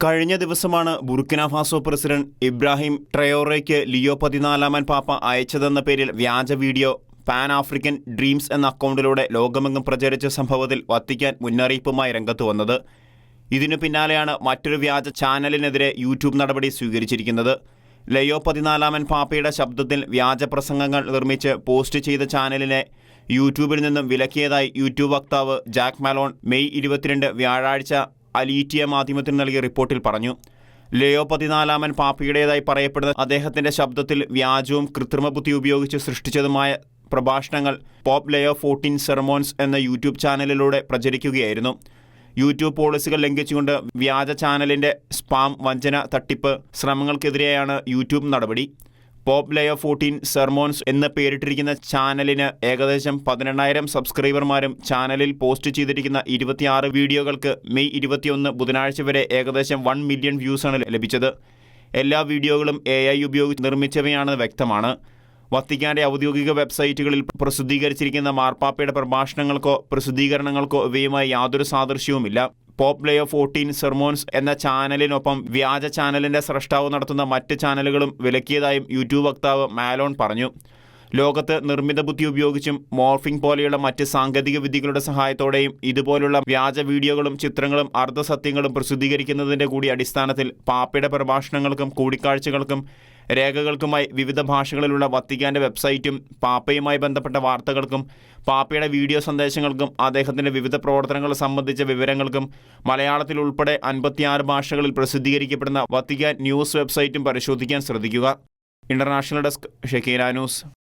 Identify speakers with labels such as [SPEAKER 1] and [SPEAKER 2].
[SPEAKER 1] കഴിഞ്ഞ ദിവസമാണ് Burkina Faso president Ibrahim ട്രയോറയ്ക്ക് ലിയോ 14 പാപ്പ അയച്ചതെന്ന പേരിൽ വ്യാജ വീഡിയോ പാൻ ആഫ്രിക്കൻ ഡ്രീംസ് എന്ന അക്കൗണ്ടിലൂടെ ലോകമെങ്ങും പ്രചരിച്ച സംഭവത്തിൽ വത്തിക്കാൻ മുന്നറിയിപ്പുമായി രംഗത്ത് വന്നത്. ഇതിനു പിന്നാലെയാണ് മറ്റൊരു വ്യാജ ചാനലിനെതിരെ യൂട്യൂബ് നടപടി സ്വീകരിച്ചിരിക്കുന്നത്. ലിയോ 14 പാപ്പയുടെ ശബ്ദത്തിൽ വ്യാജ പ്രസംഗങ്ങൾ നിർമ്മിച്ച് പോസ്റ്റ് ചെയ്ത ചാനലിനെ യൂട്യൂബിൽ നിന്നും വിലക്കിയതായി യൂട്യൂബ് വക്താവ് ജാക്ക് മാലോൺ മെയ് 22 വ്യാഴാഴ്ച അലീറ്റിയ മാധ്യമത്തിന് നൽകിയ റിപ്പോർട്ടിൽ പറഞ്ഞു. ലിയോ 14 പാപ്പയുടേതായി പറയപ്പെടുന്ന അദ്ദേഹത്തിൻ്റെ ശബ്ദത്തിൽ വ്യാജവും കൃത്രിമബുദ്ധി ഉപയോഗിച്ച് സൃഷ്ടിച്ചതുമായ പ്രഭാഷണങ്ങൾ പോപ്പ് ലിയോ 14 സെർമോൺസ് എന്ന യൂട്യൂബ് ചാനലിലൂടെ പ്രചരിക്കുകയായിരുന്നു. യൂട്യൂബ് പോളിസികൾ ലംഘിച്ചുകൊണ്ട് വ്യാജ ചാനലിൻ്റെ സ്പാം, വഞ്ചന, തട്ടിപ്പ് ശ്രമങ്ങൾക്കെതിരെയാണ് യൂട്യൂബ് നടപടി. പോപ്പ് ലിയോ 14 സെർമോൺസ് എന്ന് പേരിട്ടിരിക്കുന്ന ചാനലിന് ഏകദേശം 18,000 സബ്സ്ക്രൈബർമാരും ചാനലിൽ പോസ്റ്റ് ചെയ്തിരിക്കുന്ന 26 വീഡിയോകൾക്ക് മെയ് 21 ബുധനാഴ്ച വരെ ഏകദേശം 1 മില്യൺ വ്യൂസാണ് ലഭിച്ചത്. എല്ലാ വീഡിയോകളും AI ഉപയോഗിച്ച് നിർമ്മിച്ചവയാണെന്ന് വ്യക്തമാണ്. വത്തിക്കാൻ്റെ ഔദ്യോഗിക വെബ്സൈറ്റുകളിൽ പ്രസിദ്ധീകരിച്ചിരിക്കുന്ന മാർപ്പാപ്പയുടെ പ്രഭാഷണങ്ങൾക്കോ പ്രസിദ്ധീകരണങ്ങൾക്കോ ഇവയുമായി യാതൊരു സാദൃശ്യവുമില്ല. പോപ്പ് ലിയോ 14 സെർമോൺസ് എന്ന ചാനലിനൊപ്പം വ്യാജ ചാനലിൻ്റെ സ്രഷ്ടാവ് നടത്തുന്ന മറ്റ് ചാനലുകളും വിലക്കിയതായും യൂട്യൂബ് വക്താവ് മാലോൺ പറഞ്ഞു. ലോകത്ത് നിർമ്മിത ബുദ്ധി ഉപയോഗിച്ചും മോർഫിംഗ് പോലെയുള്ള മറ്റ് സാങ്കേതിക വിദ്യകളുടെ സഹായത്തോടെയും ഇതുപോലുള്ള വ്യാജ വീഡിയോകളും ചിത്രങ്ങളും അർദ്ധസത്യങ്ങളും പ്രസിദ്ധീകരിക്കുന്നതിൻ്റെ കൂടി അടിസ്ഥാനത്തിൽ പാപ്പയുടെ പ്രഭാഷണങ്ങൾക്കും കൂടിക്കാഴ്ചകൾക്കും രേഖകൾക്കുമായി വിവിധ ഭാഷകളിലുള്ള വത്തിക്കാൻ്റെ വെബ്സൈറ്റും പാപ്പയുമായി ബന്ധപ്പെട്ട വാർത്തകൾക്കും പാപ്പയുടെ വീഡിയോ സന്ദേശങ്ങൾക്കും അദ്ദേഹത്തിൻ്റെ വിവിധ പ്രവർത്തനങ്ങൾ സംബന്ധിച്ച വിവരങ്ങൾക്കും മലയാളത്തിൽ ഉൾപ്പെടെ 56 ഭാഷകളിൽ പ്രസിദ്ധീകരിക്കപ്പെടുന്ന വത്തിക്കാൻ ന്യൂസ് വെബ്സൈറ്റും പരിശോധിക്കാൻ ശ്രദ്ധിക്കുക. International desk, Shekinah news.